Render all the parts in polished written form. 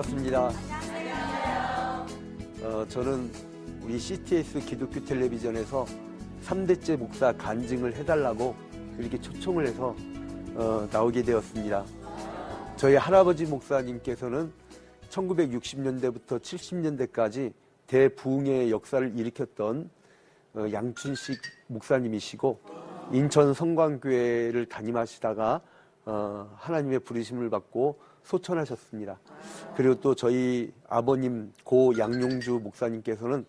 반갑습니다. 저는 우리 CTS 기독교 텔레비전에서 3대째 목사 간증을 해달라고 이렇게 초청을 해서 나오게 되었습니다. 저희 할아버지 목사님께서는 1960년대부터 70년대까지 대부흥의 역사를 일으켰던 양춘식 목사님이시고 인천 성광교회를 담임하시다가 하나님의 부르심을 받고 소천하셨습니다. 그리고 또 저희 아버님 고 양용주 목사님께서는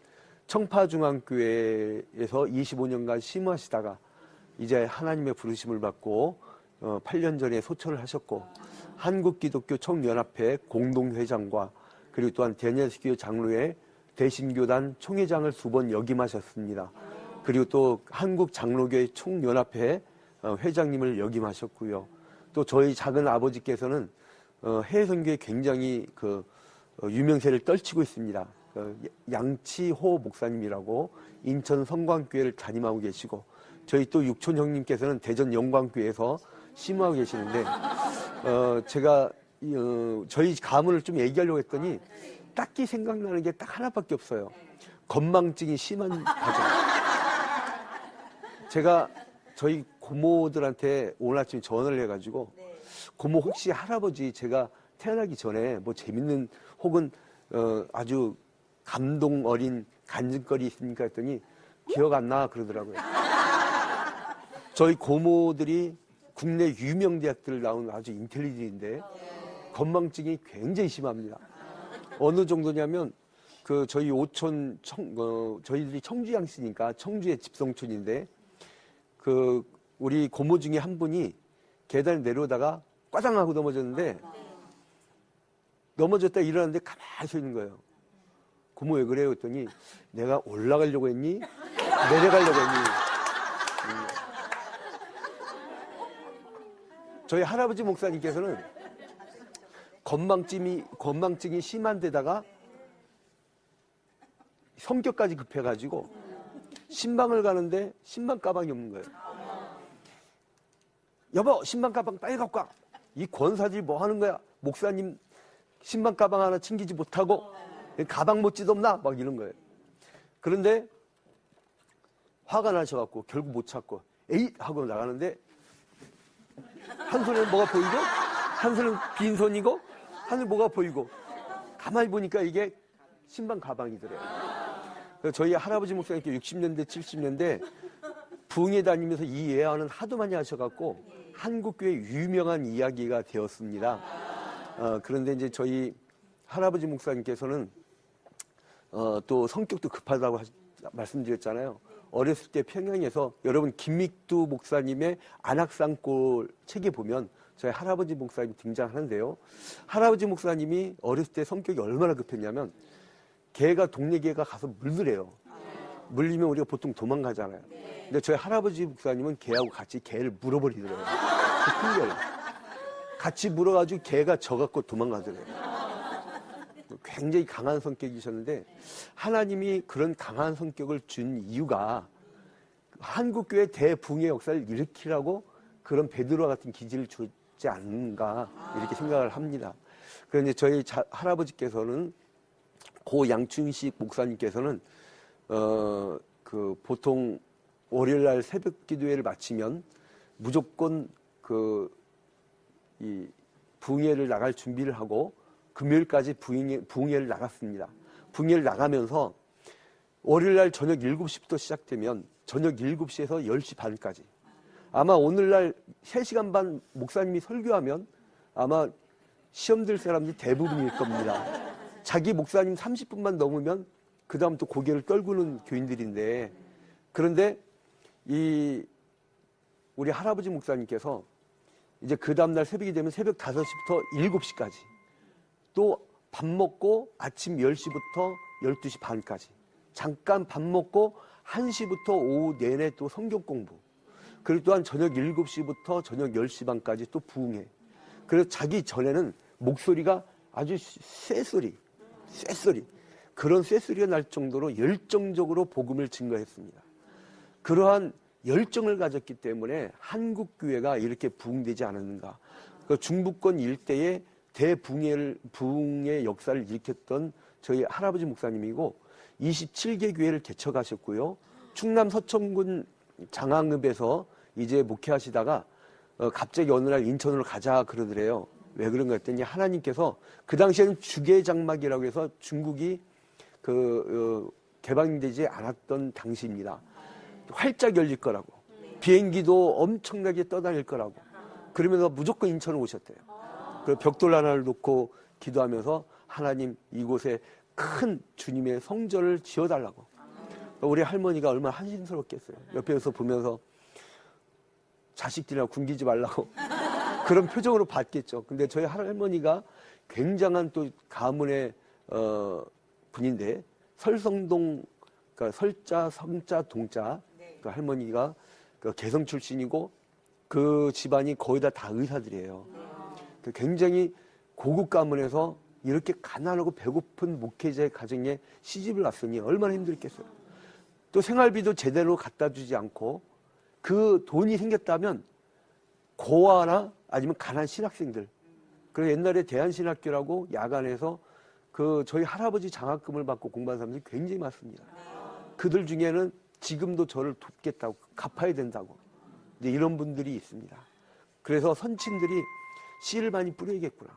청파중앙교회에서 25년간 심호하시다가 이제 하나님의 부르심을 받고 8년 전에 소천을 하셨고 한국기독교 총연합회 공동회장과 그리고 또한 대녀스교 장로회 대신교단 총회장을 2번 역임하셨습니다. 그리고 또 한국장로교회 총연합회 회장님을 역임하셨고요. 또 저희 작은 아버지께서는 해외 선교에 굉장히 유명세를 떨치고 있습니다. 양치호 목사님이라고 인천 성광교회를 담임하고 계시고 저희 또 육촌 형님께서는 대전 영광교회에서 심호하고 계시는데 제가 저희 가문을 좀 얘기하려고 했더니 딱히 생각나는 게 딱 하나밖에 없어요. 건망증이 심한 가족. 제가 저희 고모들한테 오늘 아침 전화를 해가지고 고모 혹시 할아버지 제가 태어나기 전에 뭐 재밌는 혹은 아주 감동 어린 간증거리 있습니까 했더니 기억 안 나 그러더라고요. 저희 고모들이 국내 유명 대학들을 나온 아주 인텔리전인데 건망증이 굉장히 심합니다. 어느 정도냐면 저희 오촌 저희들이 청주 양씨니까 청주의 집성촌인데 우리 고모 중에 한 분이 계단을 내려오다가 꽈장하고 넘어졌는데 넘어졌다 일어났는데 가만히 서 있는 거예요. 고모 왜 그래요? 했더니 내가 올라가려고 했니? 내려가려고 했니? 저희 할아버지 목사님께서는 건망증이 심한 데다가 성격까지 급해가지고 신방을 가는데 신방 가방이 없는 거예요. 여보 신방 가방 빨리 갖고 와. 이 권사들이 뭐 하는 거야? 목사님 신방 가방 하나 챙기지 못하고 가방 못지도 없나? 막 이런 거예요. 그런데 화가 나셔갖고 결국 못 참고 에잇 하고 나가는데 한 손에는 뭐가 보이고 한 손은 빈손이고 한 손에 뭐가 보이고 가만히 보니까 이게 신방 가방이더래요. 그래서 저희 할아버지 목사님께 60년대 70년대 부흥회 다니면서 이 예언은 하도 많이 하셔갖고 한국교회 유명한 이야기가 되었습니다. 그런데 이제 저희 할아버지 목사님께서는 또 성격도 급하다고 말씀드렸잖아요. 어렸을 때 평양에서 여러분 김믹두 목사님의 안악산골 책에 보면 저희 할아버지 목사님이 등장하는데요. 할아버지 목사님이 어렸을 때 성격이 얼마나 급했냐면 동네 개가 가서 물들래요. 물리면 우리가 보통 도망가잖아요. 근데 저희 할아버지 목사님은 개하고 같이 개를 물어버리더래요. 큰 개를. 같이 물어가지고 개가 져갖고 도망가더래요. 굉장히 강한 성격이셨는데 하나님이 그런 강한 성격을 준 이유가 한국교회 대붕의 역사를 일으키라고 그런 베드로와 같은 기질을 주지 않는가 이렇게 생각을 합니다. 그런데 저희 할아버지께서는 고 양춘식 목사님께서는 보통 월요일날 새벽 기도회를 마치면 무조건 이 부흥회를 나갈 준비를 하고 금요일까지 부흥회를 나갔습니다. 부흥회를 나가면서 월요일날 저녁 7시부터 시작되면 저녁 7시에서 10시 반까지 아마 오늘날 3시간 반 목사님이 설교하면 아마 시험 들 사람들이 대부분일 겁니다. 자기 목사님 30분만 넘으면 그 다음 또 고개를 떨구는 교인들인데 그런데 우리 할아버지 목사님께서 이제 그 다음날 새벽이 되면 새벽 5시부터 7시까지 또 밥 먹고 아침 10시부터 12시 반까지 잠깐 밥 먹고 1시부터 오후 내내 또 성경 공부 그리고 또한 저녁 7시부터 저녁 10시 반까지 또 부흥회 그래서 자기 전에는 목소리가 아주 쇠소리 그런 쇠소리가 날 정도로 열정적으로 복음을 증거했습니다. 그러한 열정을 가졌기 때문에 한국교회가 이렇게 부흥되지 않았는가. 중부권 일대에 부흥의 역사를 일으켰던 저희 할아버지 목사님이고 27개 교회를 개척하셨고요. 충남 서천군 장항읍에서 이제 목회하시다가 갑자기 어느 날 인천으로 가자 그러더래요. 왜 그런가 했더니 하나님께서 그 당시에는 주계장막이라고 해서 중국이 개방되지 않았던 당시입니다. 활짝 열릴 거라고. 비행기도 엄청나게 떠다닐 거라고. 그러면서 무조건 인천으로 오셨대요. 그래서 벽돌 하나를 놓고 기도하면서 하나님 이곳에 큰 주님의 성전을 지어달라고. 우리 할머니가 얼마나 한심스럽겠어요. 옆에서 보면서 자식들이나 굶기지 말라고 그런 표정으로 봤겠죠. 근데 저희 할머니가 굉장한 또 가문의 분인데 설성동, 그러니까 설자, 성자, 동자 그 할머니가 그 개성 출신이고 그 집안이 거의 다 의사들이에요. 굉장히 고급 가문에서 이렇게 가난하고 배고픈 목회자의 가정에 시집을 왔으니 얼마나 힘들겠어요. 또 생활비도 제대로 갖다 주지 않고 그 돈이 생겼다면 고아나 아니면 가난 신학생들. 그래서 옛날에 대한신학교라고 야간에서 그 저희 할아버지 장학금을 받고 공부한 사람들이 굉장히 많습니다. 그들 중에는 지금도 저를 돕겠다고 갚아야 된다고 이제 이런 분들이 있습니다. 그래서 선친들이 씨를 많이 뿌려야겠구나.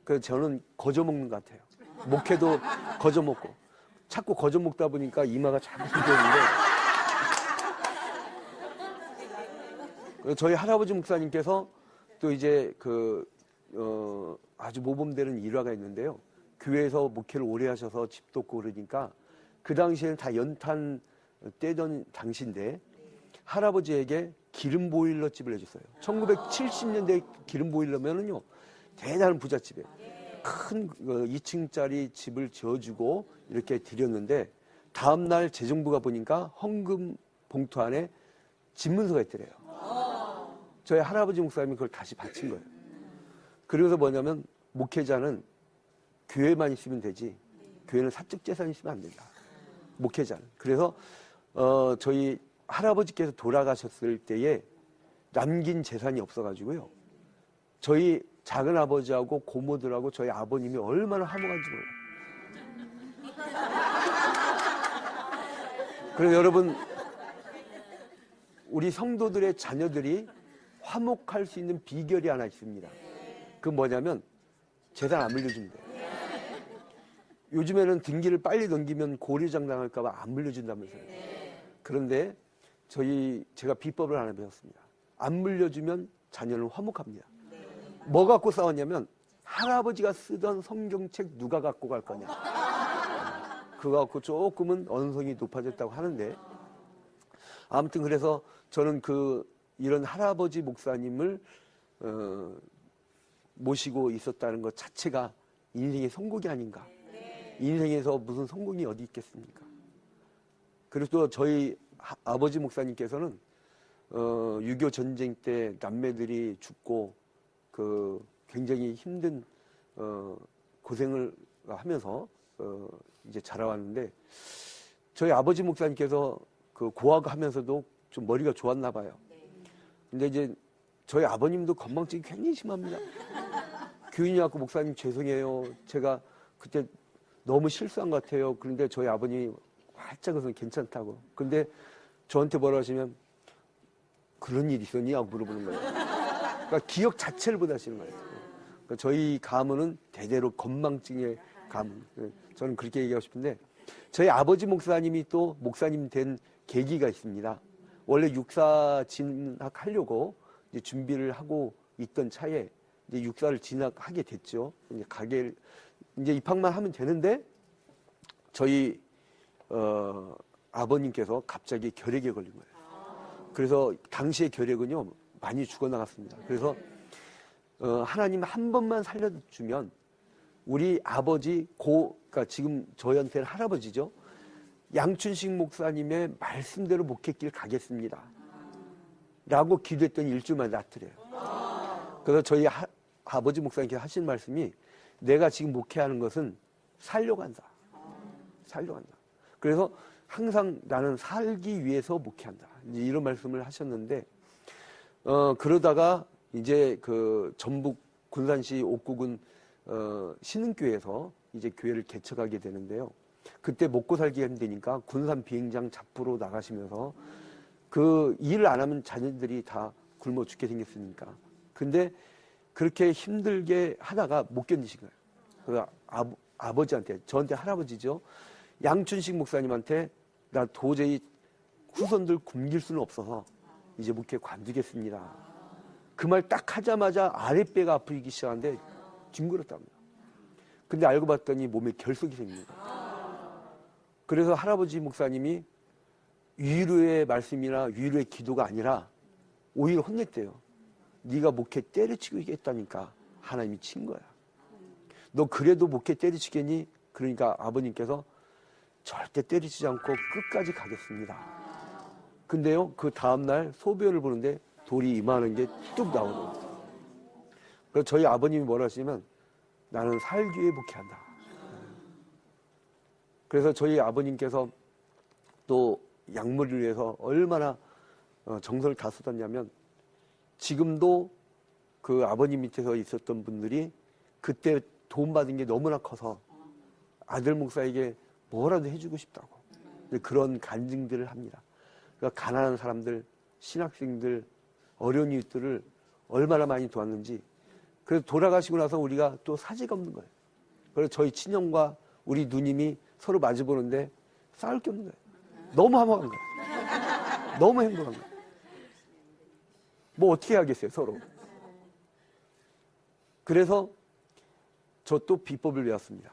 그래서 저는 거저 먹는 것 같아요. 목회도 거저 먹고 자꾸 거저 먹다 보니까 이마가 자꾸 휘어지는데 저희 할아버지 목사님께서 또 이제 아주 모범되는 일화가 있는데요. 교회에서 목회를 오래 하셔서 집도 없고 그러니까 그 당시에는 다 연탄 떼던 당시인데 할아버지에게 기름 보일러 집을 해줬어요. 1970년대 기름 보일러면은요 대단한 부잣집이에요. 큰 2층짜리 집을 지어주고 이렇게 드렸는데 다음날 재정부가 보니까 헌금 봉투 안에 집문서가 있더래요. 저희 할아버지 목사님이 그걸 다시 바친 거예요. 그래서 뭐냐면 목회자는 교회만 있으면 되지 교회는 사적 재산이 있으면 안 된다. 목회자는. 그래서 저희 할아버지께서 돌아가셨을 때에 남긴 재산이 없어가지고요. 저희 작은 아버지하고 고모들하고 저희 아버님이 얼마나 화목한지 몰라요. 그래서 여러분 우리 성도들의 자녀들이 화목할 수 있는 비결이 하나 있습니다. 그건 뭐냐면 재산 안 물려주면 돼요. 요즘에는 등기를 빨리 넘기면 고리장 당할까 봐 안 물려준다면서요. 그런데 제가 비법을 하나 배웠습니다. 안 물려주면 자녀는 화목합니다. 뭐 갖고 싸웠냐면 할아버지가 쓰던 성경책 누가 갖고 갈 거냐. 그거 갖고 조금은 언성이 높아졌다고 하는데 아무튼 그래서 저는 이런 할아버지 목사님을 모시고 있었다는 것 자체가 인생의 성공이 아닌가. 인생에서 무슨 성공이 어디 있겠습니까? 그리고 또 저희 아버지 목사님께서는 6.25 전쟁 때 남매들이 죽고 굉장히 힘든 고생을 하면서 이제 자라왔는데 저희 아버지 목사님께서 고아가 하면서도 좀 머리가 좋았나 봐요. 근데 이제 저희 아버님도 건망증이 굉장히 심합니다. 교인이 갖고 목사님 죄송해요. 제가 그때 너무 실수한 것 같아요. 그런데 저희 아버님이 활짝 웃어서 괜찮다고. 근데 저한테 뭐라 하시면 그런 일 있었니? 하고 물어보는 거예요. 그러니까 기억 자체를 못 하시는 거예요. 그러니까 저희 가문은 대대로 건망증의 가문. 저는 그렇게 얘기하고 싶은데 저희 아버지 목사님이 또 목사님 된 계기가 있습니다. 원래 육사 진학하려고 이제 준비를 하고 있던 차에 이제 육사를 진학하게 됐죠. 이제 입학만 하면 되는데 저희 아버님께서 갑자기 결핵에 걸린 거예요. 그래서 당시의 결핵은요 많이 죽어나갔습니다. 그래서 하나님 한 번만 살려주면 우리 아버지 그러니까 지금 저희한테는 할아버지죠. 양춘식 목사님의 말씀대로 목회길 가겠습니다. 라고 기도했더니 일주일만에 낫더래요. 그래서 저희 아버지 목사님께서 하신 말씀이 내가 지금 목회하는 것은 살려고 한다. 살려고 한다. 그래서 항상 나는 살기 위해서 목회한다. 이제 이런 말씀을 하셨는데, 그러다가 이제 전북 군산시 옥구군 신흥교회에서 이제 교회를 개척하게 되는데요. 그때 먹고 살기 힘드니까 군산 비행장 잡부로 나가시면서 그 일을 안 하면 자녀들이 다 굶어 죽게 생겼으니까. 근데 그렇게 힘들게 하다가 못 견디신 거예요. 그 아버지한테, 저한테 할아버지죠. 양춘식 목사님한테 나 도저히 후손들 굶길 수는 없어서 이제 목회 관두겠습니다. 그 말 딱 하자마자 아랫배가 아프기 시작하는데 뒹굴었답니다. 근데 알고 봤더니 몸에 결석이 생깁니다. 그래서 할아버지 목사님이 위로의 말씀이나 위로의 기도가 아니라 오히려 혼냈대요. 네가 목회 때려치고 있겠다니까 하나님이 친 거야. 너 그래도 목회 때려치겠니? 그러니까 아버님께서 절대 때리지 않고 끝까지 가겠습니다. 근데요, 그 다음날 소변을 보는데 돌이 이만한 게 뚝 나오더라고요. 그래서 저희 아버님이 뭐라 하시냐면 나는 살기 위해 목회한다. 그래서 저희 아버님께서 또 약물을 위해서 얼마나 정성을 다 쏟았냐면 지금도 그 아버님 밑에서 있었던 분들이 그때 도움 받은 게 너무나 커서 아들 목사에게 뭐라도 해주고 싶다고 그런 간증들을 합니다. 그러니까 가난한 사람들, 신학생들, 어려운 이웃들을 얼마나 많이 도왔는지. 그래서 돌아가시고 나서 우리가 또 사지가 없는 거예요. 그래서 저희 친형과 우리 누님이 서로 마주보는데 싸울 게 없는 거예요. 너무 화목한 거예요. 너무 행복한 거예요. 뭐 어떻게 하겠어요, 서로. 그래서 저 또 비법을 배웠습니다.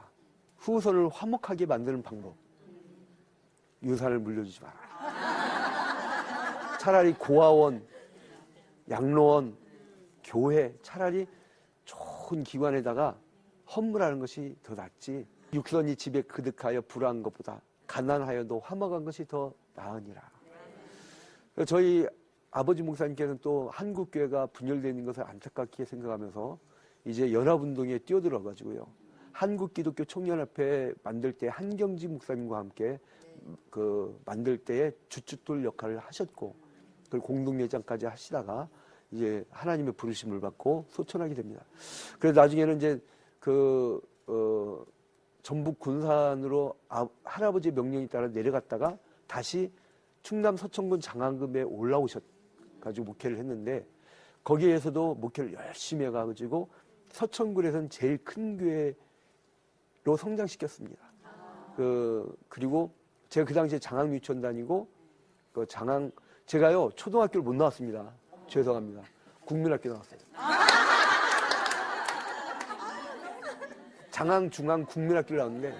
후손을 화목하게 만드는 방법. 유산을 물려주지 마라. 차라리 고아원, 양로원, 교회, 차라리 좋은 기관에다가 헌물하는 것이 더 낫지. 육선이 집에 그득하여 불화한 것보다 가난하여도 화목한 것이 더 나으니라. 저희 아버지 목사님께서는 또 한국교회가 분열되는 것을 안타깝게 생각하면서 이제 연합운동에 뛰어들어가지고요. 한국기독교총연합회 만들 때 한경지 목사님과 함께 그 만들 때에 주춧돌 역할을 하셨고, 그리고 공동회장까지 하시다가 이제 하나님의 부르심을 받고 소천하게 됩니다. 그래서 나중에는 이제 전북 군산으로 할아버지의 명령에 따라 내려갔다가 다시 충남 서천군 장안금에 올라오셔가지고 목회를 했는데, 거기에서도 목회를 열심히 해가지고 서천군에서는 제일 큰 교회로 성장시켰습니다. 그리고 제가 그 당시에 장항 유치원 다니고, 제가요, 초등학교를 못 나왔습니다. 죄송합니다. 국민학교 나왔어요. 장항, 중항, 국민학교를 나왔는데,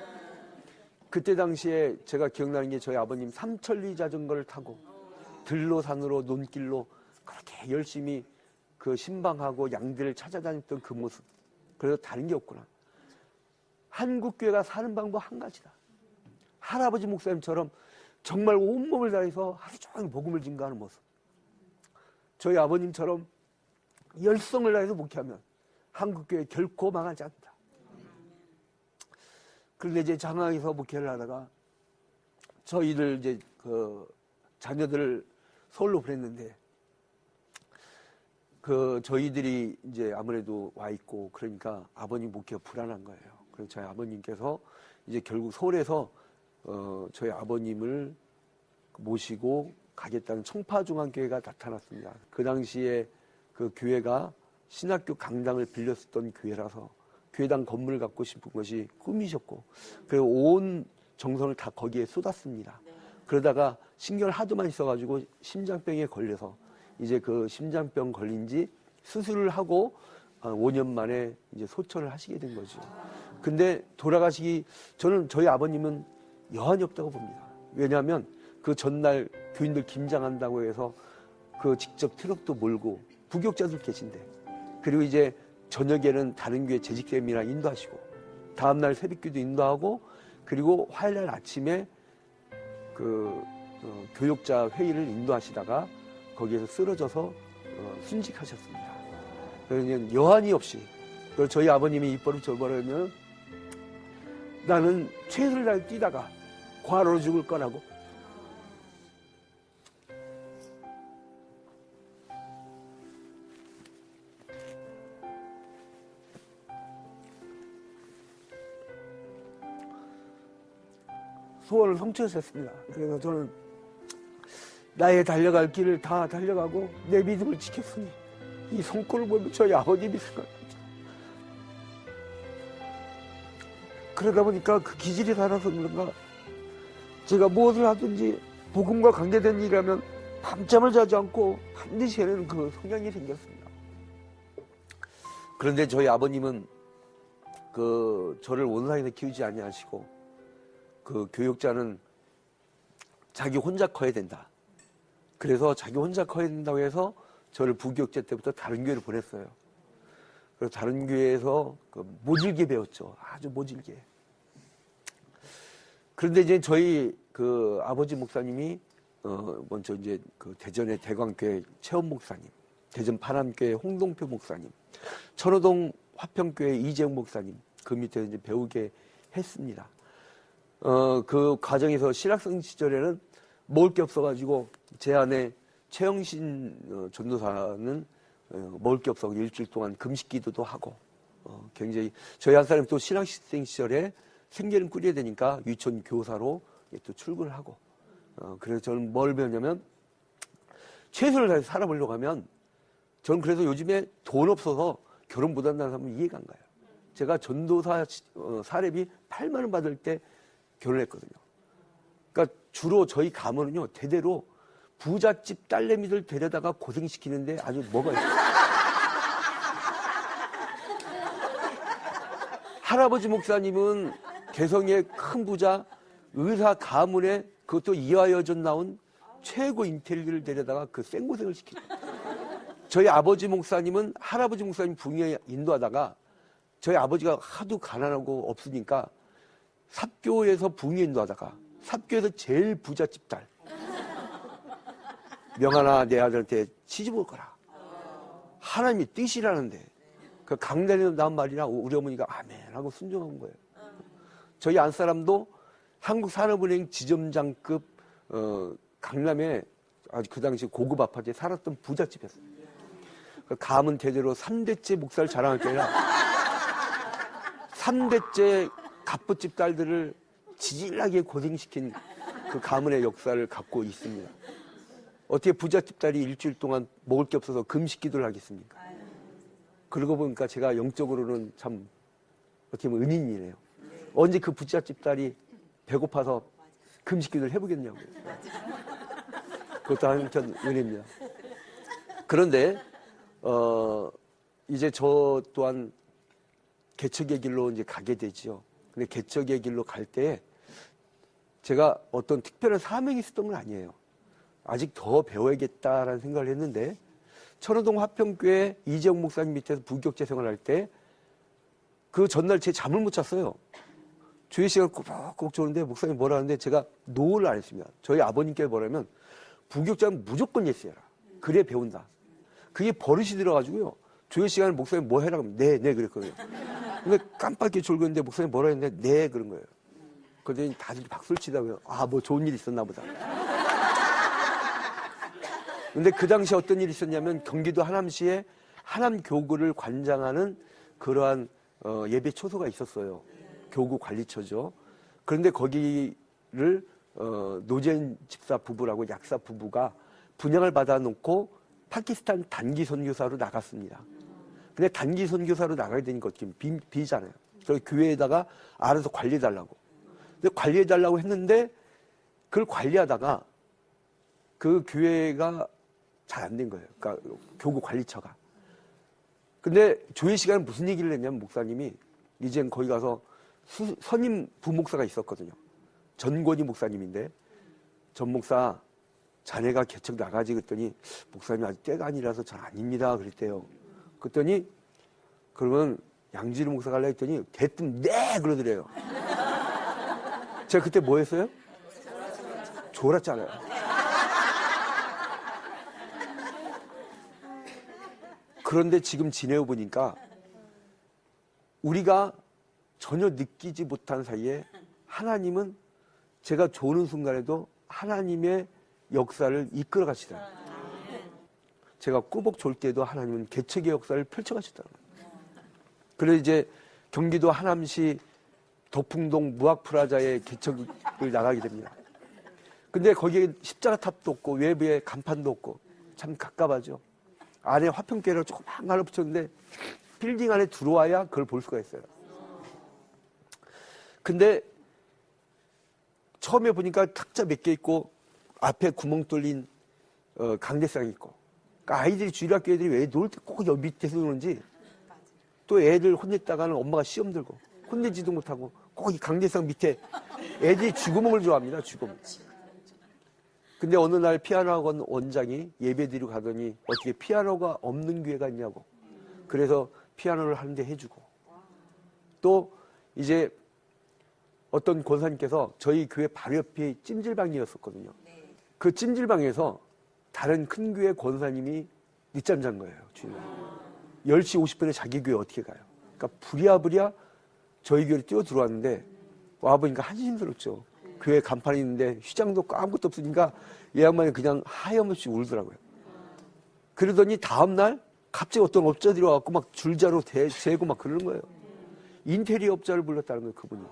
그때 당시에 제가 기억나는 게 저희 아버님 삼천리 자전거를 타고 들로 산으로 논길로 그렇게 열심히 그 신방하고 양들을 찾아다녔던 그 모습. 그래서 다른 게 없구나. 한국교회가 사는 방법 한 가지다. 할아버지 목사님처럼 정말 온몸을 다해서 하루 종일 복음을 증거하는 모습. 저희 아버님처럼 열성을 다해서 목회하면 한국교회 결코 망하지 않는다. 그런데 이제 장항에서 목회를 하다가 저희들 이제 자녀들을 서울로 보냈는데, 저희들이 이제 아무래도 와 있고 그러니까 아버님 목회가 불안한 거예요. 그래서 저희 아버님께서 이제 결국 서울에서 저희 아버님을 모시고 가겠다는 청파중앙교회가 나타났습니다. 그 당시에 그 교회가 신학교 강당을 빌렸었던 교회라서 교회당 건물을 갖고 싶은 것이 꿈이셨고, 그리고 온 정성을 다 거기에 쏟았습니다. 그러다가 신경을 하도 많이 써가지고 심장병에 걸려서 이제 그 심장병 걸린 지 수술을 하고 5년 만에 이제 소천을 하시게 된 거죠. 근데 저는 저희 아버님은 여한이 없다고 봅니다. 왜냐하면 그 전날 교인들 김장한다고 해서 그 직접 트럭도 몰고 부교육자들 계신데, 그리고 이제 저녁에는 다른 교회 재직쌤이랑 인도하시고, 다음날 새벽기도 인도하고, 그리고 화요일날 아침에 교육자 회의를 인도하시다가 거기에서 쓰러져서 순직하셨습니다. 그러니 여한이 없이, 그리고 저희 아버님이 입버릇 저버릇하면 나는 최선을 다해 뛰다가 과로로 죽을 거라고. 소원을 성취했습니다. 그래서 저는 나의 달려갈 길을 다 달려가고 내 믿음을 지켰으니 이 성과를 보면 저희 아버님이 생각나죠. 그러다 보니까 그 기질이 살아서 그런가 제가 무엇을 하든지 복음과 관계된 일이라면 밤잠을 자지 않고 반드시 해내는 그 성향이 생겼습니다. 그런데 저희 아버님은 저를 온라인에 키우지 아니하시고 그 교육자는 자기 혼자 커야 된다. 그래서 자기 혼자 커야 된다고 해서 저를 부교육제 때부터 다른 교회를 보냈어요. 그래서 다른 교회에서 모질게 배웠죠. 아주 모질게. 그런데 이제 저희 아버지 목사님이 먼저 이제 대전의 대광교회 최원 목사님, 대전 파남교회 홍동표 목사님, 천호동 화평교회 이재용 목사님 그 밑에 이제 배우게 했습니다. 그 과정에서 신학생 시절에는 먹을 게 없어가지고 제 아내 최영신 전도사는 먹을 게 없어서 일주일 동안 금식 기도도 하고 굉장히 저희 한 사람이 또 신학생 시절에 생계를 꾸려야 되니까 유치원 교사로 또 출근을 하고 그래서 저는 뭘 배웠냐면 최선을 다해서 살아보려고 하면 저는 그래서 요즘에 돈 없어서 결혼 못한다는 사람은 이해가 안 가요. 제가 전도사 사례비 8만 원 받을 때 결혼했거든요. 그러니까 주로 저희 가문은요 대대로 부잣집 딸내미들 데려다가 고생시키는데 아주 뭐가 있어요. 할아버지 목사님은 개성의 큰 부자 의사 가문에 그것도 이화여전 나온 최고 인텔리를 데려다가 그 생고생을 시키죠. 저희 아버지 목사님은 할아버지 목사님 부흥회 인도하다가 저희 아버지가 하도 가난하고 없으니까 삽교에서 부흥회 인도하다가 삽교에서 제일 부잣집 딸 명하나 내 아들한테 시집 올 거라. 하나님이 뜻이라는데 그 강단에서 나온 말이라 우리 어머니가 아멘 하고 순종한 거예요. 저희 안사람도 한국산업은행 지점장급 강남에 아주 그 당시 고급 아파트에 살았던 부잣집이었어요. 그 가문 대대로 3대째 목사를 자랑할 게 아니라 3대째 갑부집 딸들을 지질하게 고생시킨 그 가문의 역사를 갖고 있습니다. 어떻게 부잣집 딸이 일주일 동안 먹을 게 없어서 금식 기도를 하겠습니까? 그러고 보니까 제가 영적으로는 참 어떻게 보면 은인이네요. 언제 그 부잣집 딸이 배고파서 금식 기도를 해보겠냐고요. 그것도 한편 은혜입니다. 그런데 이제 저 또한 개척의 길로 이제 가게 되지요. 근데 개척의 길로 갈 때 제가 어떤 특별한 사명이 있었던 건 아니에요. 아직 더 배워야겠다라는 생각을 했는데 천호동 화평교회 이재용 목사님 밑에서 부교육제 생활할 때 그 전날 제 잠을 못 잤어요. 주일 시간 꼬박꼬박 조는데 목사님 뭐라 하는데 제가 노를 안 했습니다. 저희 아버님께 뭐라면 부교육자는 무조건 예스해라. 그래 배운다. 그게 버릇이 들어가지고요. 주일 시간에 목사님 뭐 해라 그러면 네 그랬거든요. 근데 깜빡이 졸고 있는데 목사님 뭐라 했는데 네 그런 거예요. 그랬더니 다들 박수를 치다고요. 아 뭐 좋은 일 있었나 보다. 근데 그 당시 어떤 일이 있었냐면 경기도 하남시에 하남교구를 관장하는 그러한 예배 초소가 있었어요. 교구 관리처죠. 그런데 거기를 노재인 집사 부부라고 약사 부부가 분양을 받아놓고 파키스탄 단기 선교사로 나갔습니다. 근데 단기 선교사로 나가야 되니까 어떻게 비잖아요. 그래서 교회에다가 알아서 관리해달라고. 근데 관리해달라고 했는데 그걸 관리하다가 그 교회가 잘 안 된 거예요. 그러니까 교구 관리처가. 근데 조회 시간에 무슨 얘기를 했냐면 목사님이 이젠 거기 가서 선임 부목사가 있었거든요. 전권희 목사님인데 전 목사 자네가 개척 나가지 그랬더니 목사님이 아직 때가 아니라서 잘 아닙니다 그랬대요. 그랬더니 그러면 양지르 목사가 하려 했더니 대뜸 네 그러더래요. 제가 그때 뭐 했어요? 졸았잖아요. 그런데 지금 지내어 보니까 우리가 전혀 느끼지 못한 사이에 하나님은 제가 조는 순간에도 하나님의 역사를 이끌어 가시더라고요. 제가 꾸벅 졸 때도 하나님은 개척의 역사를 펼쳐 가시더라고요. 그래서 이제 경기도 하남시 도풍동 무학프라자에 개척을 나가게 됩니다. 근데 거기에 십자가탑도 없고 외부에 간판도 없고 참 갑갑하죠. 안에 화평계를 조그만 거 하나 붙였는데 빌딩 안에 들어와야 그걸 볼 수가 있어요. 근데 처음에 보니까 탁자 몇 개 있고 앞에 구멍 뚫린 강대상이 있고, 그러니까 아이들이 주일학교 애들이 왜 놀 때 꼭 여기 밑에서 노는지, 또 애들 혼냈다가는 엄마가 시험 들고 혼내지도 못하고 꼭 이 강대상 밑에 애들이 쥐구멍을 좋아합니다. 쥐구멍. 근데 어느 날 피아노 학원 원장이 예배드리고 가더니 어떻게 피아노가 없는 교회가 있냐고. 그래서 피아노를 하는데 해주고, 또 이제 어떤 권사님께서 저희 교회 바로 옆에 찜질방이었었거든요. 그 찜질방에서 다른 큰 교회 권사님이 늦잠 잔 거예요. 주일날 10시 50분에 자기 교회 어떻게 가요. 그러니까 부랴부랴 저희 교회에 뛰어 들어왔는데 와보니까 한심스럽죠. 교회 간판이 있는데 휘장도 아무것도 없으니까 이 양반이 그냥 하염없이 울더라고요. 그러더니 다음날 갑자기 어떤 업자들이 와갖고 막 줄자로 재고 막 그러는 거예요. 인테리어 업자를 불렀다는 거예요, 그분이.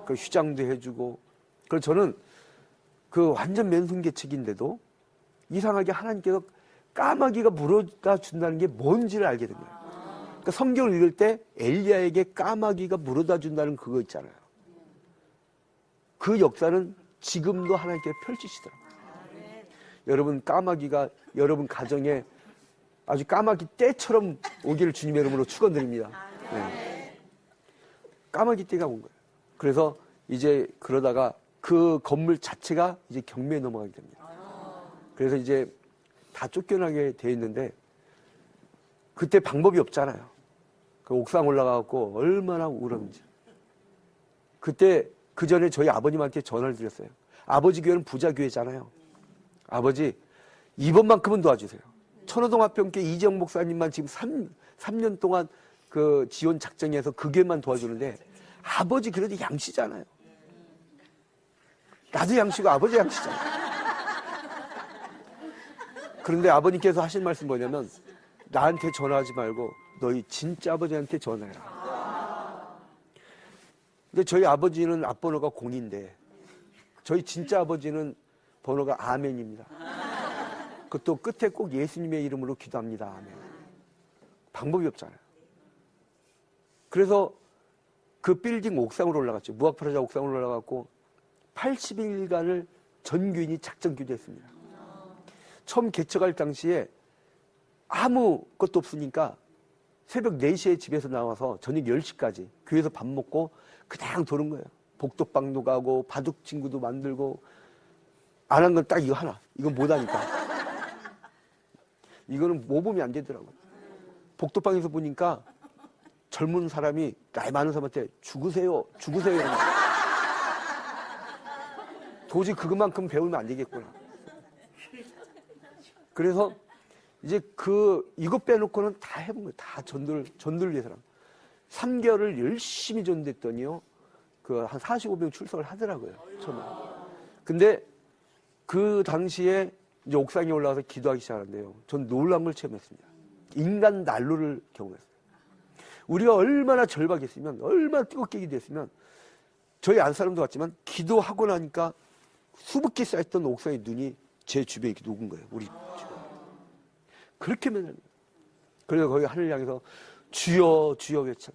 그 휘장도 해주고. 그래서 저는 그 완전 맨손개척인데도 이상하게 하나님께서 까마귀가 물어다 준다는 게 뭔지를 알게 된 거예요. 그러니까 성경을 읽을 때 엘리야에게 까마귀가 물어다 준다는 그거 있잖아요. 그 역사는 지금도 하나님께서 펼치시더라고요. 여러분, 까마귀가 여러분 가정에 아주 까마귀 떼처럼 오기를 주님의 이름으로 축원드립니다. 네. 까마귀 떼가 온 거예요. 그래서 이제 그러다가 그 건물 자체가 이제 경매에 넘어가게 됩니다. 그래서 이제 다 쫓겨나게 돼 있는데 그때 방법이 없잖아요. 그 옥상 올라가고 얼마나 울었는지. 그때 그 전에 저희 아버님한테 전화를 드렸어요. 아버지 교회는 부자 교회잖아요. 아버지 이번만큼은 도와주세요. 천호동 화평교회 이재영 목사님만 지금 3년 동안 그 지원 작정해서 그 교회만 도와주는데 아버지 그래도 양씨잖아요. 나도 양씨고 아버지 양씨잖아요. 그런데 아버님께서 하신 말씀 뭐냐면 나한테 전화하지 말고 너희 진짜 아버지한테 전화해라. 근데 저희 아버지는 앞번호가 0인데 저희 진짜 아버지는 번호가 아멘입니다. 그것도 끝에 꼭 예수님의 이름으로 기도합니다. 아멘. 방법이 없잖아요. 그래서 그 빌딩 옥상으로 올라갔죠. 무학프라자 옥상으로 올라갔고 80일간을 전 교인이 작정 기도했습니다. 처음 개척할 당시에 아무것도 없으니까 새벽 4시에 집에서 나와서 저녁 10시까지 교회에서 밥 먹고 그냥 도는 거예요. 복덕방도 가고 바둑 친구도 만들고. 안 한 건 딱 이거 하나. 이건 못하니까. 이거는 모범이 안 되더라고요. 복덕방에서 보니까 젊은 사람이 나이 많은 사람한테 죽으세요. 죽으세요. 도저히 그것만큼 배우면 안 되겠구나. 그래서 이제 이거 빼놓고는 다 해본 거예요. 다 전도를 위해서. 3개월을 열심히 전도했더니요. 한 45명 출석을 하더라고요. 처음에. 근데 그 당시에 이제 옥상에 올라가서 기도하기 시작하는데요. 전 놀라운 걸 체험했습니다. 인간 난로를 경험했어요. 우리가 얼마나 절박했으면, 얼마나 뜨겁게 기도했으면, 저희 안 사람도 같지만 기도하고 나니까 수북히 쌓였던 옥상의 눈이 제 주변에 이렇게 녹은 거예요. 우리 주변에. 그렇게 맨날. 그래서 거기 하늘 향해서 주여 주여 외쳐.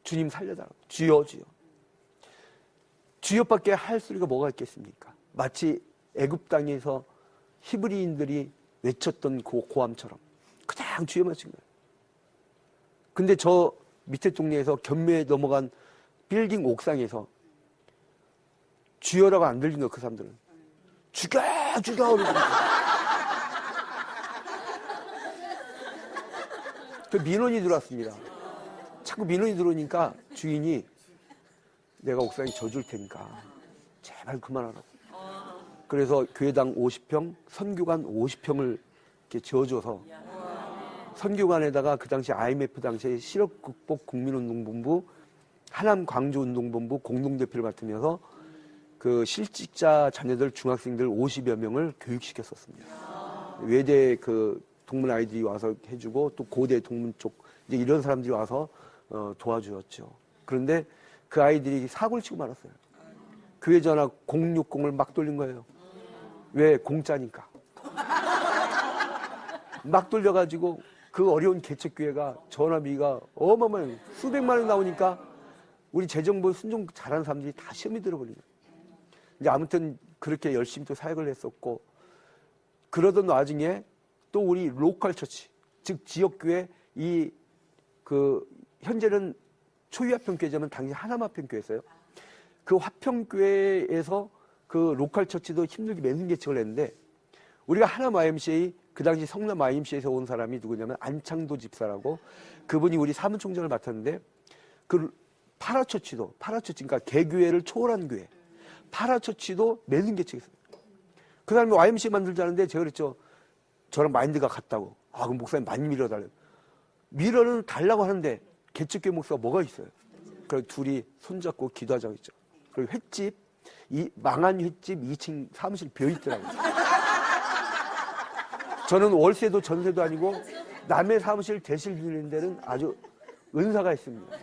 주님 살려달라고. 주여 주여. 주여밖에 할 소리가 뭐가 있겠습니까? 마치 애굽 땅에서 히브리인들이 외쳤던 그 고함처럼 그냥 주여만 친 거예요. 근데 저 밑에 동네에서 경매에 넘어간 빌딩 옥상에서 주여라고 안 들린 거예요. 그 사람들은 죽여 그러고. 그 민원이 들어왔습니다. 자꾸 민원이 들어오니까 주인이 내가 옥상에 져줄 테니까 제발 그만하라고. 그래서 교회당 50평, 선교관 50평을 이렇게 지어줘서 선교관에다가 그 당시 IMF 당시에 실업극복 국민운동본부, 하남 광주운동본부 공동대표를 맡으면서 그 실직자 자녀들 중학생들 50여 명을 교육시켰었습니다. 외대 그 동문 아이들이 와서 해주고 또 고대 동문 쪽 이제 이런 사람들이 와서 도와주었죠. 그런데 그 아이들이 사고를 치고 말았어요. 교회 전화 060을 막 돌린 거예요. 왜? 공짜니까. 막 돌려가지고 그 어려운 개척교회가 전화비가 어마어마해요. 수백만 원 나오니까 우리 재정부 순종 잘하는 사람들이 다 시험이 들어버린 거예요. 이제 아무튼 그렇게 열심히 또 사역을 했었고, 그러던 와중에 또 우리 로컬 처치, 즉 지역교회 현재는 초유화평교회지만 당시 하남화평교회였어요. 그 화평교회에서 그 로컬 처치도 힘들게 맨손 개척을 했는데, 우리가 하남 YMCA, 그 당시 성남 YMCA에서 온 사람이 누구냐면 안창도 집사라고, 그분이 우리 사무총장을 맡았는데, 그 파라처치, 그러니까 개교회를 초월한 교회, 파라처치도 맨손 개척했어요. 그 사람이 YMCA 만들자는데 제가 그랬죠. 저랑 마인드가 같다고. 아, 그럼 목사님 많이 밀어달래요. 밀어는 달라고 하는데 개척교회 목사가 뭐가 있어요? 그래서 둘이 손잡고 기도하자고 했죠. 그리고 횟집, 망한 횟집 2층 사무실 비어있더라고요. 저는 월세도 전세도 아니고 남의 사무실 대실 빌리는 데는 아주 은사가 있습니다.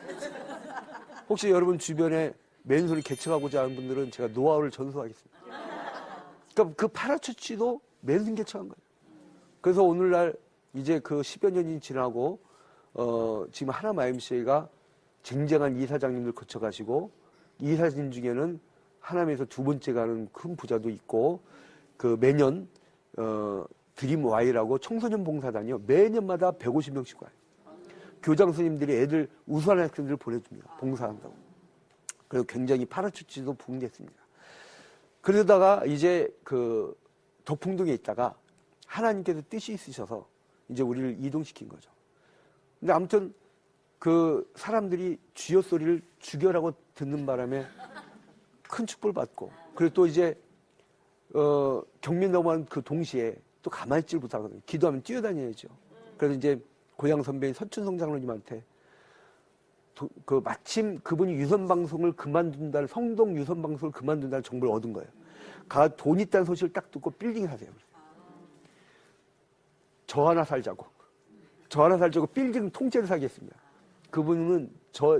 혹시 여러분 주변에 맨손을 개척하고자 하는 분들은 제가 노하우를 전수하겠습니다. 그러니까 그 파라처치도 맨손 개척한 거예요. 그래서 오늘날 이제 그 10여 년이 지나고 지금 하남 YMCA가 쟁쟁한 이사장님들 거쳐가시고, 이사진 중에는 하남에서 두 번째 가는 큰 부자도 있고, 그 매년 드림 Y라고 청소년 봉사단이요, 매년마다 150명씩 와요. 교장 선생님들이 애들 우수한 학생들을 보내줍니다. 봉사한다고. 그리고 굉장히 파라처치도 부흥됐습니다. 그러다가 이제 그 덕풍동에 있다가 하나님께서 뜻이 있으셔서 이제 우리를 이동시킨 거죠. 근데 아무튼 그 사람들이 주여 소리를 죽여라고 듣는 바람에 큰 축복을 받고, 그리고 또 이제 경민 넘어간 그 동시에 또 가만히 있질 못하거든요. 기도하면 뛰어다녀야죠. 그래서 이제 고향 선배인 서춘성 장로님한테 마침 그분이 유선방송을 그만둔다는, 성동 유선방송을 그만둔다는 정보를 얻은 거예요. 돈 있다는 소식을 딱 듣고 빌딩 사세요. 저 하나 살자고 빌딩 통째로 사겠습니다. 그분은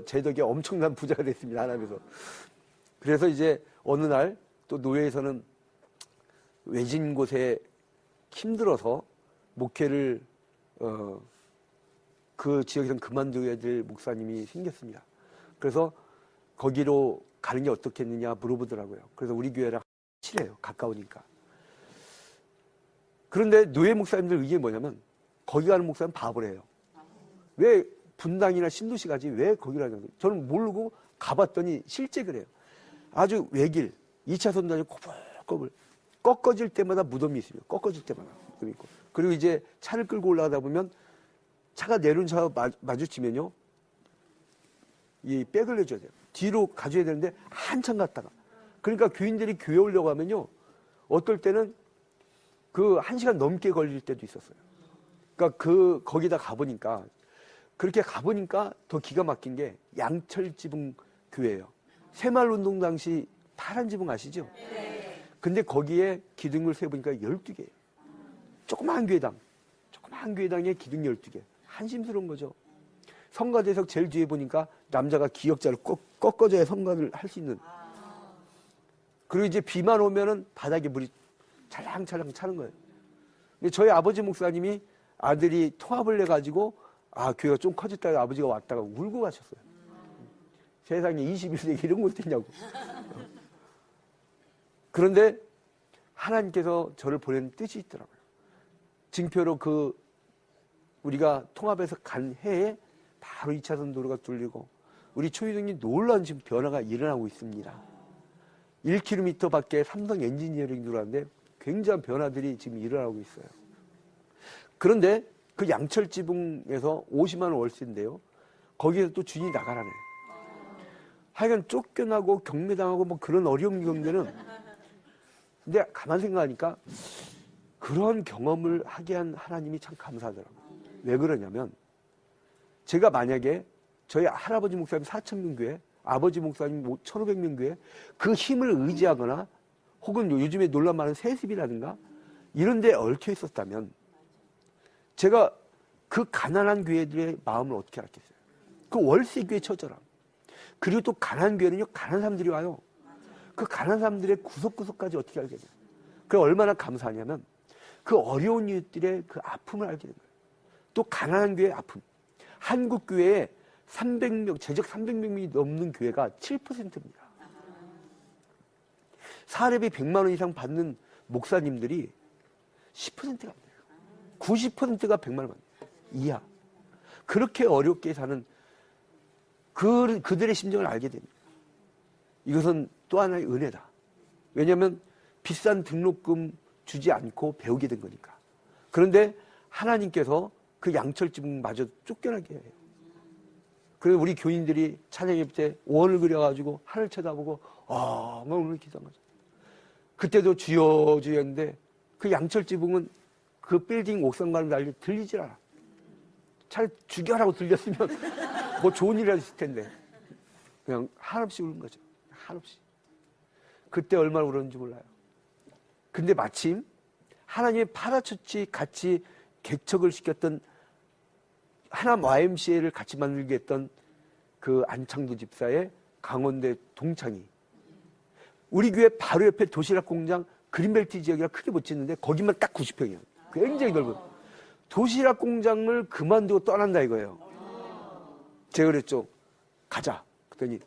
제 덕에 엄청난 부자가 됐습니다. 하나님에서. 그래서 이제 어느 날 또 노예에서는 외진 곳에 힘들어서 목회를 그 지역에서는 그만둬야 될 목사님이 생겼습니다. 그래서 거기로 가는 게 어떻겠느냐 물어보더라고요. 그래서 우리 교회랑 친해요. 가까우니까. 그런데 노예 목사님들 의견이 뭐냐면, 거기 가는 목사는 바보래요. 왜 분당이나 신도시 가지 왜 거기로 하냐고. 저는 모르고 가봤더니 실제 그래요. 아주 외길 2차선 다니고 꼬불꼬불 꺾어질 때마다 무덤이 있습니다. 꺾어질 때마다 무덤이 있고. 그리고 이제 차를 끌고 올라가다 보면 차가 내려온 차와 마주치면요, 이 백을 내줘야 돼요. 뒤로 가줘야 되는데 한참 갔다가, 그러니까 교인들이 교회 오려고 하면요, 어떨 때는 그 1시간 넘게 걸릴 때도 있었어요. 그러니까 거기다 가보니까, 그렇게 가보니까 더 기가 막힌 게 양철지붕 교회예요. 새마을운동 당시 파란 지붕 아시죠? 근데 거기에 기둥을 세보니까 12개예요. 조그마한 교회당에 기둥 12개. 한심스러운 거죠. 성가대석 제일 뒤에 보니까 남자가 기역자를 꺾어줘야 성가를 할 수 있는. 그리고 이제 비만 오면은 바닥에 물이 찰랑찰랑 차는 거예요. 근데 저희 아버지 목사님이 아들이 통합을 해가지고, 교회가 좀 커졌다가 아버지가 왔다가 울고 가셨어요. 세상에 21세기 이런 거 있냐고. 그런데 하나님께서 저를 보내는 뜻이 있더라고요. 징표로 우리가 통합해서 간 해에 바로 2차선 도로가 뚫리고, 우리 초유동이 놀라운 지금 변화가 일어나고 있습니다. 1km 밖에 삼성 엔지니어링 들어왔는데 굉장한 변화들이 지금 일어나고 있어요. 그런데 그 양철지붕에서 50만 원 월세인데요, 거기에서 또 주인이 나가라네. 하여간 쫓겨나고 경매당하고 뭐 그런 어려운 경우에는, 근데 가만 생각하니까 그런 경험을 하게 한 하나님이 참 감사하더라고요. 왜 그러냐면, 제가 만약에 저희 할아버지 목사님 4,000명 교회, 아버지 목사님 1,500명 교회, 그 힘을 의지하거나 혹은 요즘에 논란 많은 세습이라든가 이런 데에 얽혀 있었다면, 제가 그 가난한 교회들의 마음을 어떻게 알았겠어요? 그 월세 교회 처절함, 그리고 또 가난한 교회는요, 가난한 사람들이 와요. 그 가난한 사람들의 구석구석까지 어떻게 알게 돼요? 그 얼마나 감사하냐면 그 어려운 이웃들의 그 아픔을 알게 된 거예요. 또 가난한 교회의 아픔. 한국 교회에 300명, 재적 300명이 넘는 교회가 7%입니다. 사례비 100만 원 이상 받는 목사님들이 10%가 안 돼요. 90%가 100만 원 이하. 그렇게 어렵게 사는 그들의 심정을 알게 됩니다. 이것은 또 하나의 은혜다. 왜냐하면 비싼 등록금 주지 않고 배우게 된 거니까. 그런데 하나님께서 그 양철지붕마저 쫓겨나게 해요. 그래서 우리 교인들이 찬양예배 때 원을 그려가지고 하늘 쳐다보고 막 오늘 기도한 거죠. 그때도 주여 주여 했는데 그 양철지붕은 그 빌딩 옥상과는 달리 들리질 않아. 차라리 죽여라고 들렸으면 뭐 좋은 일이라도 있을 텐데 그냥 한없이 우는 거죠. 한없이. 그때 얼마나 울었는지 몰라요. 근데 마침 하나님의 파라처치 같이 개척을 시켰던 하남 YMCA를 같이 만들게 했던 그 안창도 집사의 강원대 동창이 우리 교회 바로 옆에 도시락 공장 그린벨트 지역이라 크게 못 짓는데 거기만 딱 90평이에요. 굉장히 넓은 도시락 공장을 그만두고 떠난다 이거예요. 제가 그랬죠. 가자. 그랬더니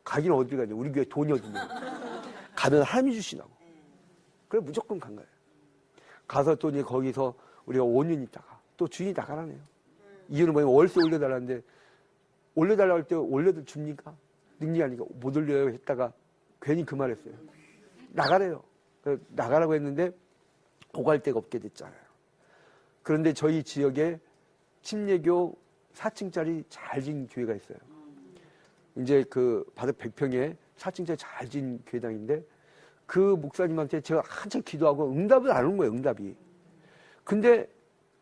가긴 어딜 가냐. 우리 교회 돈이 어딨냐. 가면 하나님이 주시라고. 그래 무조건 간 거예요. 가서 또 이제 거기서 우리가 5년 있다가 또 주인이 나가라네요. 이유는 뭐냐면 월세 올려달라는데 올려달라고 할 때 올려도 줍니까? 능력이 아니까 못 올려요 했다가 괜히 그 말 했어요. 나가래요. 나가라고 했는데 오갈 데가 없게 됐잖아요. 그런데 저희 지역에 침례교 4층짜리 잘 진 교회가 있어요. 이제 그 바로 100평에 4층짜리 잘 진 교회당인데 그 목사님한테 제가 한참 기도하고 응답을 안 오는 거예요. 응답이. 근데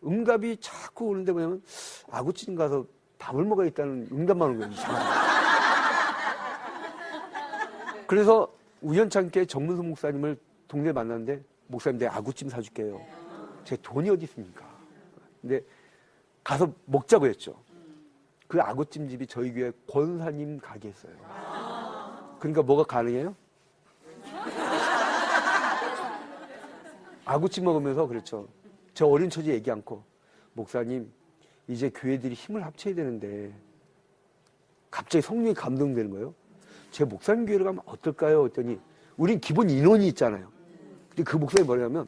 응답이 자꾸 오는데 뭐냐면 아구찜 가서 밥을 먹어야겠다는 응답만 오는 거예요. 이상하게. 그래서 우연찮게 정문수 목사님을 동네에 만났는데 목사님 내가 아구찜 사줄게요. 제 돈이 어디 있습니까? 근데 가서 먹자고 했죠. 그 아구찜 집이 저희 교회 권사님 가게였어요. 그러니까 뭐가 가능해요? 아구찜 먹으면서 그랬죠. 저 어린 처지 얘기 않고 목사님 이제 교회들이 힘을 합쳐야 되는데 갑자기 성령이 감동되는 거예요. 제 목사님 교회를 가면 어떨까요? 했더니 우린 기본 인원이 있잖아요. 근데 그 목사님이 뭐냐면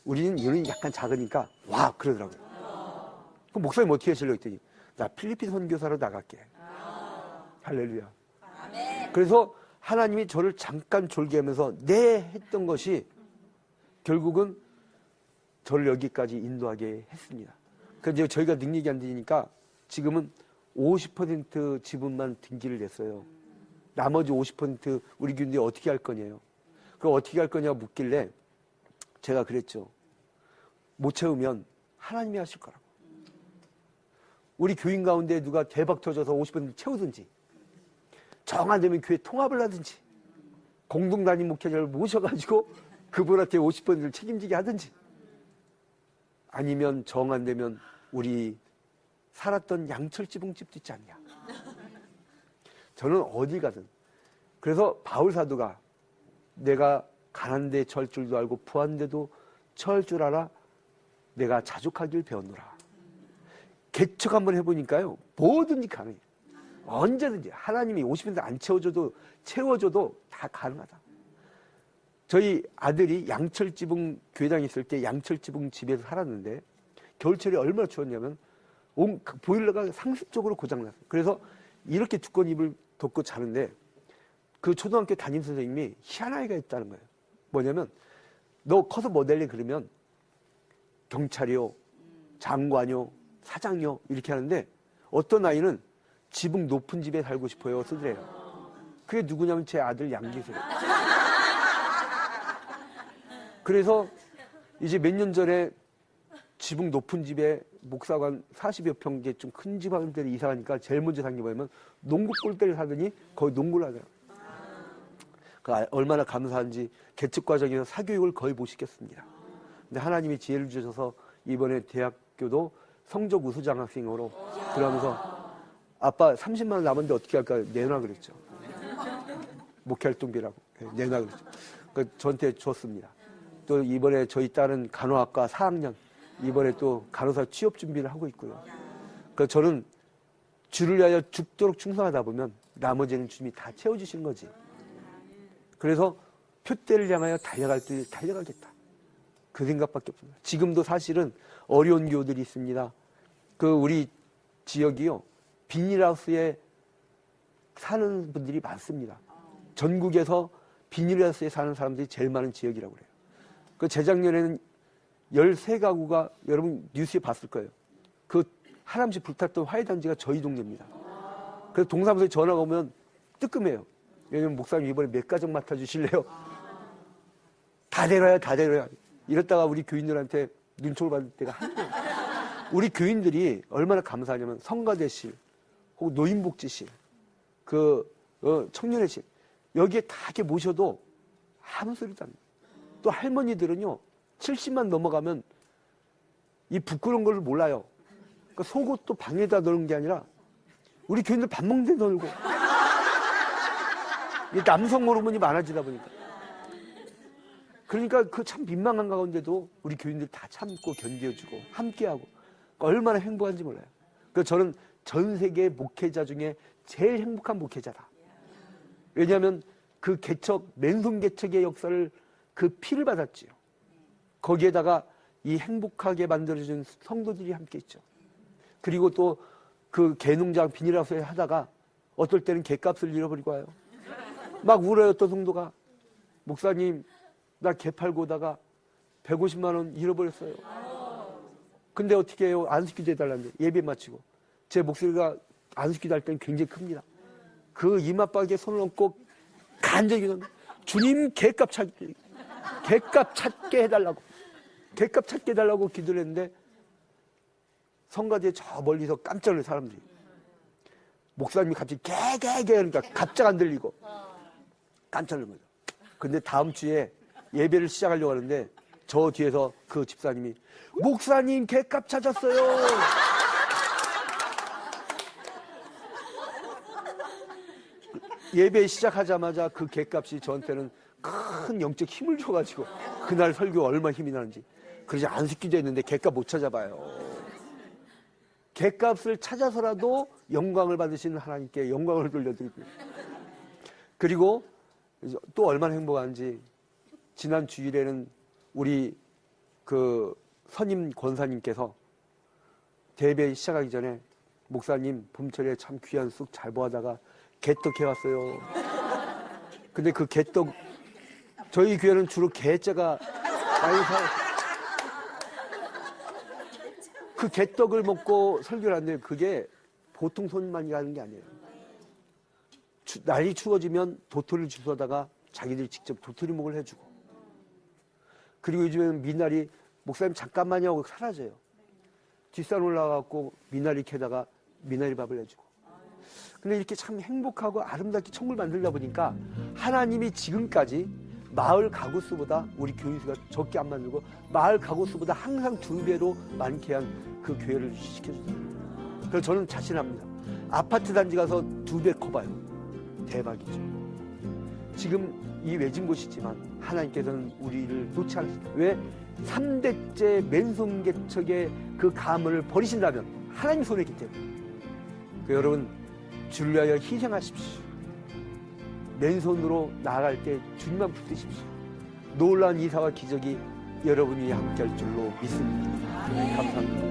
우리는 인원이 약간 작으니까 와 그러더라고요. 그럼 목사님 어떻게 하시려고 했더니 나 필리핀 선교사로 나갈게. 할렐루야. 그래서 하나님이 저를 잠깐 졸게 하면서 네 했던 것이 결국은 저를 여기까지 인도하게 했습니다. 그래서 이제 저희가 능력이 안 되니까 지금은 50% 지분만 등기를 냈어요. 나머지 50% 우리 교인들이 어떻게 할 거냐요. 그럼 어떻게 할 거냐고 묻길래 제가 그랬죠. 못 채우면 하나님이 하실 거라고. 우리 교인 가운데 누가 대박 터져서 50% 채우든지 정 안 되면 교회 통합을 하든지 공동 담임 목회자를 모셔가지고 그분한테 50%를 책임지게 하든지 아니면 정 안 되면 우리 살았던 양철지붕집도 있지 않냐. 저는 어디 가든 그래서 바울 사도가 내가 가난데 처할 줄도 알고 부한데도 처할 줄 알아 내가 자족하길 배웠노라. 개척 한번 해보니까요 뭐든지 가능해요. 언제든지 하나님이 50% 안 채워줘도 다 가능하다. 저희 아들이 양철지붕 교회당에 있을 때 양철지붕 집에서 살았는데 겨울철에 얼마나 추웠냐면 보일러가 상습적으로 고장났어요. 그래서 이렇게 두꺼운 이불 덮고 자는데 그 초등학교 담임선생님이 희한하게가 있다는 거예요. 뭐냐면 너 커서 뭐 될래 그러면 경찰이요, 장관이요, 사장이요 이렇게 하는데 어떤 아이는 지붕 높은 집에 살고 싶어요 쓰더래요. 그게 누구냐면 제 아들 양기수예요. 그래서 이제 몇 년 전에 지붕 높은 집에 목사관 40여 평에 좀 큰 집 하는 데를 이사 가니까 제일 먼저 산 게 뭐냐면 농구 골대를 사더니 거의 농구를 하더라고요. 얼마나 감사한지 개척 과정에서 사교육을 거의 못 시켰습니다. 근데 하나님이 지혜를 주셔서 이번에 대학교도 성적 우수 장학생으로 들어가면서 아빠 30만 원 남았는데 어떻게 할까? 내놔 그랬죠. 목회활동비라고. 내놔 그랬죠. 저한테 줬습니다. 또 이번에 저희 딸은 간호학과 4학년, 이번에 또 간호사 취업 준비를 하고 있고요. 저는 주를 위하여 죽도록 충성하다 보면 나머지는 주님이 다 채워주시는 거지. 그래서 표대를 향하여 달려갈 때 달려가겠다. 그 생각밖에 없습니다. 지금도 사실은 어려운 교우들이 있습니다. 우리 지역이요, 비닐하우스에 사는 분들이 많습니다. 전국에서 비닐하우스에 사는 사람들이 제일 많은 지역이라고 그래요. 재작년에는 13가구가 여러분 뉴스에 봤을 거예요. 하나씩 불탔던 화훼단지가 저희 동네입니다. 그래서 동사무소에 전화가 오면 뜨끔해요. 왜냐면 목사님 이번에 몇 가정 맡아주실래요? 다 데려야, 다 데려야. 이랬다가 우리 교인들한테 눈총을 받을 때가 한때예요. 우리 교인들이 얼마나 감사하냐면 성가대실, 혹은 노인복지실, 청년회실, 여기에 다 이렇게 모셔도 아무 소리도 안 나요. 또 할머니들은요, 70만 넘어가면 이 부끄러운 걸 몰라요. 그러니까 속옷도 방에다 넣는 게 아니라 우리 교인들 밥 먹는 데 넣고. 남성 호르몬이 많아지다 보니까. 그러니까 참 민망한 가운데도 우리 교인들 다 참고 견뎌주고 함께하고 얼마나 행복한지 몰라요. 그래서 저는 전 세계 목회자 중에 제일 행복한 목회자다. 왜냐하면 그 개척, 맨손 개척의 역사를 그 피를 받았지요. 거기에다가 이 행복하게 만들어준 성도들이 함께 있죠. 그리고 또 그 개농장 비닐하우스에 하다가 어떨 때는 개값을 잃어버리고 와요. 막 울어요. 어떤 성도가. 목사님, 나 개 팔고 오다가 150만 원 잃어버렸어요. 근데 어떻게 해요? 안식기도 해달라는데 예배 마치고. 제 목소리가 안식기도 할 때는 굉장히 큽니다. 그 이마박에 손을 얹고 간절히 주님 개값 찾게 해달라고. 개값 찾게 해달라고 기도를 했는데 성가대에 저 멀리서 깜짝 놀란 사람들이. 목사님이 갑자기 개개개 그러니까 갑자기 안 들리고 깜짝 놀란 거죠. 근데 다음 주에 예배를 시작하려고 하는데 저 뒤에서 그 집사님이 목사님 개값 찾았어요. 예배 시작하자마자 그 개값이 저한테는 큰 영적 힘을 줘가지고 그날 설교 얼마나 힘이 나는지. 그러지 안식기도 했는데 개값 못 찾아봐요. 개값을 찾아서라도 영광을 받으시는 하나님께 영광을 돌려드리고. 그리고 또 얼마나 행복한지 지난 주일에는 우리 선임 권사님께서 대회 시작하기 전에 목사님 봄철에 참 귀한 쑥 잘 보하다가 개떡 해왔어요. 근데 그 개떡 저희 교회는 주로 개자가 많이 사요. 그 개떡을 먹고 설교를 하는데 그게 보통 손님만이 가는 게 아니에요. 날이 추워지면 도토리를 주워다가 자기들이 직접 도토리묵을 해주고. 그리고 요즘에는 미나리 목사님 잠깐만요 하고 사라져요. 뒷산 올라가고 미나리 캐다가 미나리 밥을 해주고. 근데 이렇게 참 행복하고 아름답게 천국을 만들다 보니까 하나님이 지금까지 마을 가구 수보다 우리 교인 수가 적게 안 만들고 마을 가구 수보다 항상 2배로 많게 한 그 교회를 시켜주세요. 그래서 저는 자신합니다. 아파트 단지 가서 2배 커봐요. 대박이죠. 지금 이 외진 곳이지만 하나님께서는 우리를 놓지 않으신다. 왜? 3대째 맨손 개척의 그 가문을 버리신다면 하나님 손에 있기 때문에. 여러분 주를 위하여 희생하십시오. 맨손으로 나아갈 때 주님만 붙드십시오. 놀라운 이사와 기적이 여러분이 함께할 줄로 믿습니다. 감사합니다.